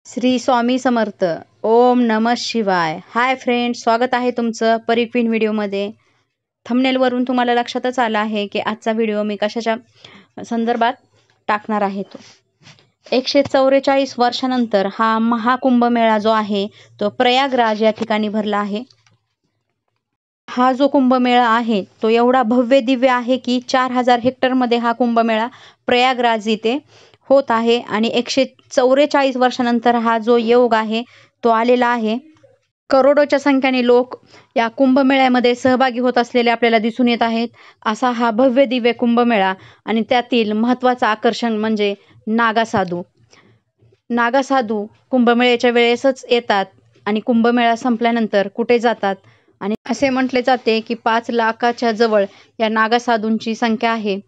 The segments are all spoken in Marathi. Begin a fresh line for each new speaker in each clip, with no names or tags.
श्री स्वामी समर्थ. ओम नमः शिवाय. हाय फ्रेंड्स, स्वागत आहे तुमचं परिक्वीन व्हिडिओमध्ये. थंबनेलवरून तुम्हाला लक्षातच आलं आहे की आजचा व्हिडिओ मी कशाच्या संदर्भात टाकणार आहे. तो 144 वर्षानंतर हा महाकुंभमेळा जो आहे तो प्रयागराज या ठिकाणी भरला आहे. हा जो कुंभमेळा आहे तो एवढा भव्य दिव्य आहे की 4000 हेक्टरमध्ये हा कुंभमेळा प्रयागराज इथे होत आहे आणि 144 वर्षानंतर हा जो योग आहे तो आलेला आहे. करोडोच्या संख्येने लोक या कुंभमेळ्यामध्ये सहभागी होत असलेले आपल्याला दिसून येत आहेत. असा हा भव्य दिव्य कुंभमेळा आणि त्यातील महत्त्वाचं आकर्षण म्हणजे नागासाधू. नागासाधू कुंभमेळ्याच्या वेळेसच येतात आणि कुंभमेळा संपल्यानंतर कुठे जातात आणि असे म्हटले जाते की 5 लाखाच्या जवळ या नागासाधूंची संख्या आहे.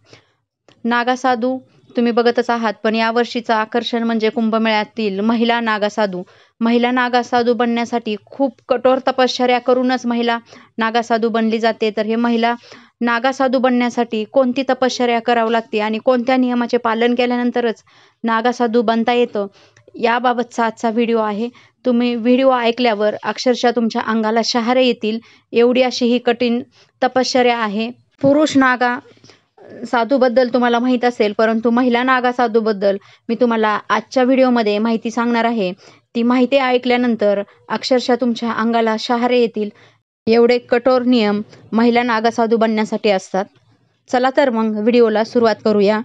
नागासाधू तुम्ही बघतच आहात, पण यावर्षीचं आकर्षण म्हणजे कुंभमेळ्यातील महिला नागासाधू. महिला नागासाधू बनण्यासाठी खूप कठोर तपश्चर्या करूनच महिला नागासाधू बनली जाते. तर हे महिला नागासाधू बनण्यासाठी कोणती तपश्चर्या करावी लागते आणि कोणत्या नियमाचे पालन केल्यानंतरच नागासाधू बनता येतं, याबाबतचा आजचा व्हिडिओ आहे. तुम्ही व्हिडिओ ऐकल्यावर अक्षरशः तुमच्या अंगाला शहारे येतील, एवढी अशी ही कठीण तपश्चर्या आहे. पुरुष नागा साधूबद्दल तुम्हाला माहीत असेल, परंतु महिला नागा साधूबद्दल मी तुम्हाला आजच्या व्हिडिओमध्ये माहिती सांगणार आहे. ती माहिती ऐकल्यानंतर अक्षरशः तुमच्या अंगाला शहारे येतील, एवढे कठोर नियम महिला नागा साधू बनण्यासाठी असतात. चला तर मग व्हिडिओला सुरुवात करूया.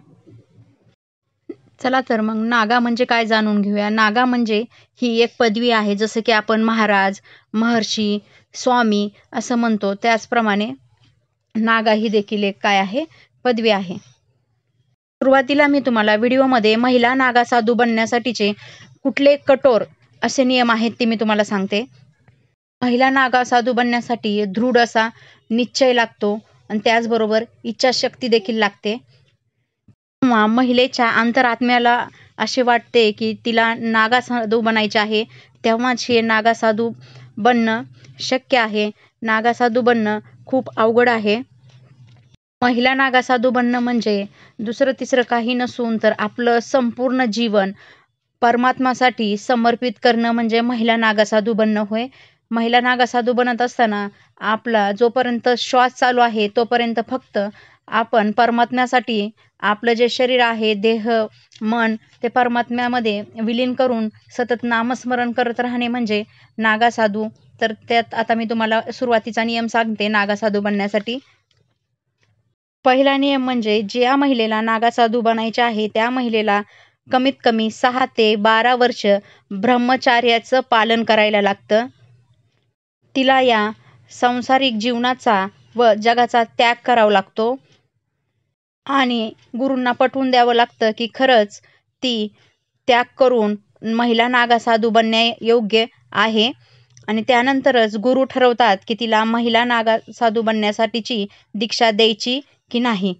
चला तर मग नागा म्हणजे काय जाणून घेऊया. नागा म्हणजे ही एक पदवी आहे. जसं की आपण महाराज, महर्षी, स्वामी असं म्हणतो, त्याचप्रमाणे नागा ही देखील एक काय आहे, पदवी आहे. सुरुवातीला मी तुम्हाला व्हिडिओमध्ये महिला नागा साधू बनण्यासाठीचे कुठले कठोर असे नियम आहेत ते मी तुम्हाला सांगते. महिला नागा साधू बनण्यासाठी दृढ असा निश्चय लागतो आणि त्याचबरोबर इच्छाशक्ती देखील लागते. किंवा महिलेच्या अंतरात्म्याला असे वाटते की तिला नागा साधू बनायचे आहे, तेव्हाच हे नागा साधू बनणं शक्य आहे. नागा साधू बनणं खूप अवघड आहे. महिला नागा साधू बनणं म्हणजे दुसरं तिसरं काही नसून तर आपलं संपूर्ण जीवन परमात्मासाठी समर्पित करणं म्हणजे महिला नागा साधू बनणं होय. महिला नागा साधू बनत असताना आपला जोपर्यंत श्वास चालू आहे तोपर्यंत फक्त आपण परमात्म्यासाठी आपलं जे शरीर आहे, देह, मन ते परमात्म्यामध्ये विलीन करून सतत नामस्मरण करत राहणे म्हणजे नागा साधू. तर त्यात आता मी तुम्हाला सुरुवातीचा नियम सांगते नागा साधू बनण्यासाठी. पहिला नियम म्हणजे ज्या महिलेला नागा साधू बनायचे आहे त्या महिलेला कमीत कमी 6 ते 12 वर्ष ब्रह्मचार्याचं पालन करायला लागतं. तिला या सांसारिक जीवनाचा व जगाचा त्याग करावा लागतो आणि गुरूंना पटवून द्यावं लागतं की खरंच ती त्याग करून महिला नागा साधू बनण्यायोग्य आहे आणि त्यानंतरच गुरु ठरवतात की तिला महिला नागा साधू बनण्यासाठीची दीक्षा द्यायची की नाही.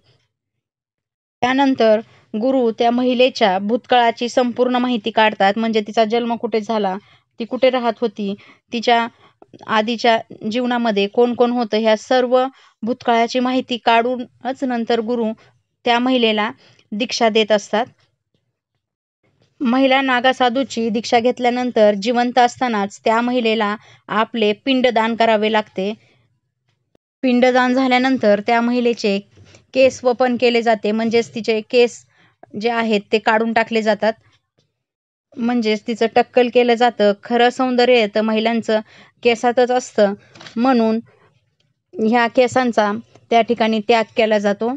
त्यानंतर गुरु त्या महिलेच्या भूतकाळाची संपूर्ण माहिती काढतात, म्हणजे तिचा जन्म कुठे झाला, ती कुठे राहत होती, तिच्या आधीच्या जीवनामध्ये कोण कोण होतं, ह्या सर्व भूतकाळाची माहिती काढूनच नंतर गुरु त्या महिलेला दीक्षा देत असतात. महिला नागा साधूची दीक्षा घेतल्यानंतर जिवंत असतानाच त्या महिलेला आपले पिंडदान करावे लागते. पिंडदान झाल्यानंतर त्या महिलेचे केस वपन केले जाते, म्हणजेच तिचे केस जे आहेत ते काढून टाकले जातात, म्हणजेच तिचं टक्कल केलं जातं. खरं सौंदर्य तर महिलांचं केसातच असतं, म्हणून ह्या केसांचा त्या ठिकाणी त्याग केला जातो.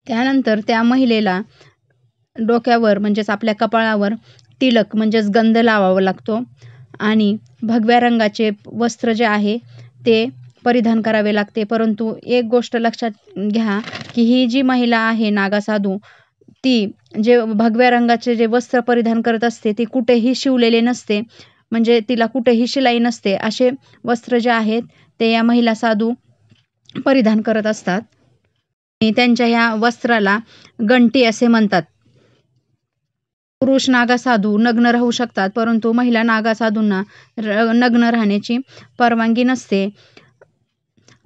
त्यानंतर त्या महिलेला डोक्यावर म्हणजेच आपल्या कपाळावर तिलक म्हणजेच गंध लावावा लागतो आणि भगव्या रंगाचे वस्त्र जे आहे ते परिधान करावे लागते. परंतु एक गोष्ट लक्षात घ्या की ही जी महिला आहे नागा साधू, ती जे भगव्या रंगाचे जे वस्त्र परिधान करत असते ते कुठेही शिवलेले नसते, म्हणजे तिला कुठेही शिलाई नसते. असे वस्त्र जे आहेत ते या महिला साधू परिधान करत असतात. त्यांच्या ह्या वस्त्राला गंटी असे म्हणतात. पुरुष नागा साधू नग्न राहू शकतात, परंतु महिला नागा साधूंना नग्न राहण्याची परवानगी नसते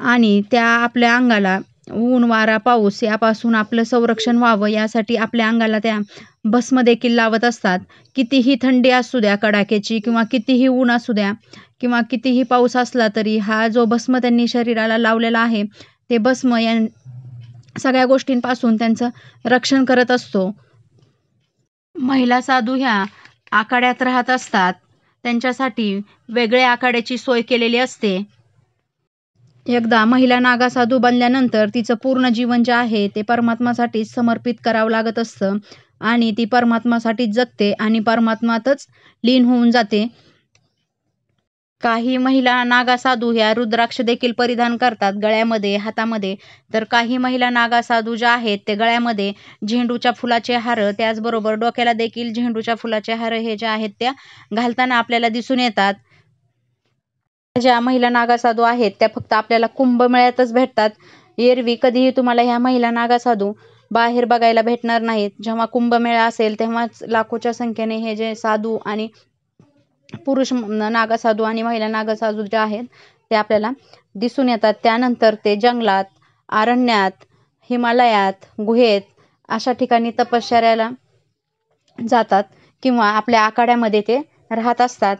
आणि त्या आपल्या अंगाला ऊन वारा पाऊस यापासून आपलं संरक्षण व्हावं यासाठी आपल्या अंगाला त्या भस्म देखील लावत असतात. कितीही थंडी असू द्या कडाक्याची, किंवा कितीही ऊन असू द्या, किंवा कितीही पाऊस असला तरी हा जो भस्म त्यांनी शरीराला लावलेला आहे ते भस्म या सगळ्या गोष्टींपासून त्यांचं रक्षण करत असतो. महिला साधू ह्या आखाड्यात राहत असतात. त्यांच्यासाठी वेगळ्या आखाड्याची सोय केलेली असते. एकदा महिला नागा साधू बनल्यानंतर तिचं पूर्ण जीवन जे आहे ते परमात्मासाठी समर्पित करावं लागत असतं आणि ती परमात्मासाठीच जगते आणि परमात्मातच लीन होऊन जाते. काही महिला नागा साधू ह्या रुद्राक्ष देखील परिधान करतात गळ्यामध्ये, हातामध्ये. तर काही महिला नागा साधू ज्या आहेत ते गळ्यामध्ये झेंडूच्या फुलाचे हार, त्याचबरोबर डोक्याला देखील झेंडूच्या फुलाचे हार हे जे आहेत त्या घालताना आपल्याला दिसून येतात. ज्या महिला नागा साधू आहेत त्या फक्त आपल्याला कुंभमेळ्यातच भेटतात. एरवी कधीही तुम्हाला ह्या महिला नागा साधू बाहेर बघायला भेटणार नाहीत. जेव्हा कुंभमेळा असेल तेव्हाच लाखोच्या संख्येने हे जे साधू आणि पुरुष नागा साधू आणि महिला नागा साधू जे आहेत ते आपल्याला दिसून येतात. त्यानंतर ते जंगलात, अरण्यात, हिमालयात, गुहेत अशा ठिकाणी तपश्चर्याला जातात किंवा आपल्या आखाड्यामध्ये ते राहत असतात.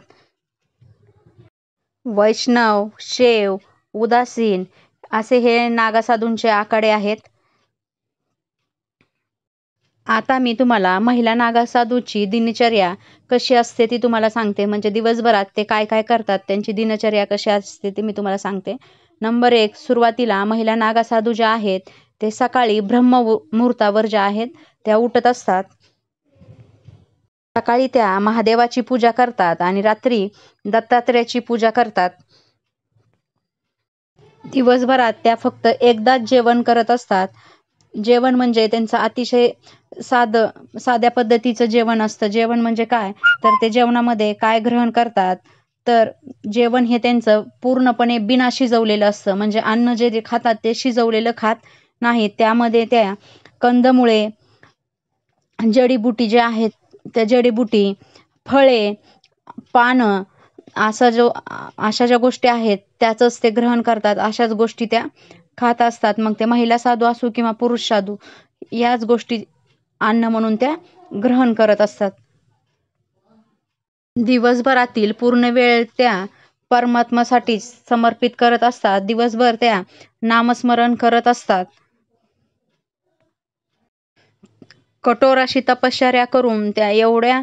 वैष्णव, शैव, उदासीन असे हे नागा साधूंचे आखाडे आहेत. आता मी तुम्हाला महिला नागा साधूची दिनचर्या कशी असते ती तुम्हाला सांगते. म्हणजे दिवसभरात ते काय काय करतात, त्यांची दिनचर्या कशी असते ते मी तुम्हाला सांगते. नंबर 1, सुरुवातीला महिला नागा साधू ज्या आहेत ते सकाळी ब्रह्ममुहूर्तावर ज्या आहेत त्या उठत असतात. सकाळी त्या महादेवाची पूजा करतात आणि रात्री दत्तात्रेयाची पूजा करतात. दिवसभरात त्या फक्त एकदाच जेवण करत असतात. जेवण म्हणजे त्यांचं अतिशय साध्या पद्धतीचं जेवण असतं. जेवण म्हणजे काय, तर ते जेवणामध्ये काय ग्रहण करतात, तर जेवण हे त्यांचं पूर्णपणे बिना शिजवलेलं असतं. म्हणजे अन्न जे खातात ते शिजवलेलं खात नाहीत. त्यामध्ये त्या कंदमुळे, जडीबुटी जे आहेत त्या जडीबुटी, फळे, पानं अशा ज्या गोष्टी आहेत त्याचंच ते ग्रहण करतात. अशाच गोष्टी त्या खात असतात. मग ते महिला साधू असो किंवा पुरुष साधू याच गोष्टी अन्न म्हणून त्या ग्रहण करत असतात. दिवसभरातील पूर्ण वेळ त्या परमात्मासाठी समर्पित करत असतात. दिवसभर त्या नामस्मरण करत असतात. कठोर अशी तपश्चर्या करून त्या एवढ्या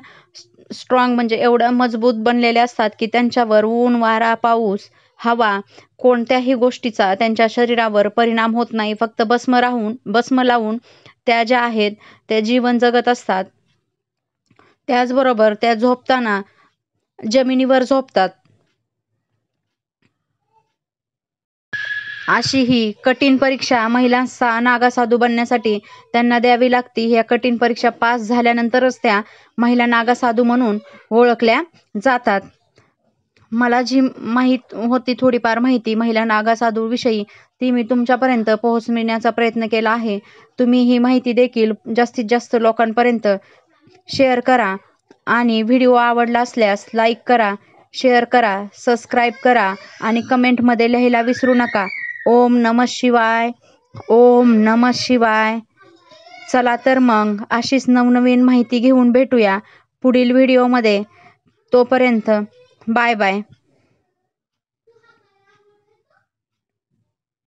स्ट्रॉंग म्हणजे एवढ्या मजबूत बनलेल्या असतात की त्यांच्यावर ऊन, वारा, पाऊस, हवा कोणत्याही गोष्टीचा त्यांच्या शरीरावर परिणाम होत नाही. फक्त भस्म लावून त्या ज्या आहेत त्या जीवन जगत असतात. त्याचबरोबर त्या झोपताना जमिनीवर झोपतात. अशी ही कठीण परीक्षा महिला नागा साधू बनण्यासाठी त्यांना द्यावी लागते. ह्या कठीण परीक्षा पास झाल्यानंतरच त्या महिला नागा साधू म्हणून ओळखल्या जातात. मला जी माहीत होती थोडीफार माहिती महिला नागा साधू विषयी ती मी तुमच्यापर्यंत पोहोचविण्याचा प्रयत्न केला आहे. तुम्ही ही माहिती देखील जास्तीत जास्त लोकांपर्यंत शेअर करा आणि व्हिडिओ आवडला असल्यास लाईक करा, शेअर करा, सबस्क्राईब करा आणि कमेंटमध्ये लिहायला विसरू नका. ओम नमः शिवाय, ओम नमः शिवाय. चला तर मग अशीच नवनवीन माहिती घेऊन भेटूया पुढील व्हिडिओमध्ये. तोपर्यंत बाय बाय.